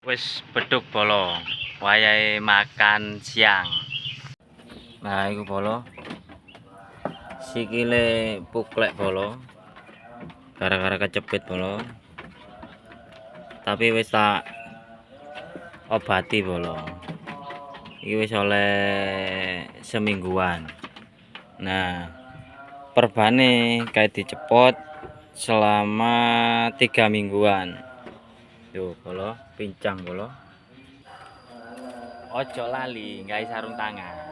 Wis beduk bolo, wayahe makan siang. Nah, iku bolo. Sikile puklek bolo. Gara-gara kecepit bolo. Tapi wis tak obati bolo. Iki wis oleh semingguan. Nah, perbane kayak dicepot selama 3 mingguan. Tuh, bolo, pincang bolo. Ojo lali nggawe sarung tangan.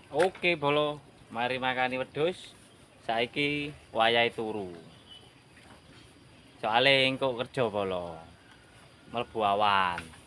Oke bolo, mari makani wedhus. Saiki wayahe turu. Soale engko kerja bolo. Mlebu awan.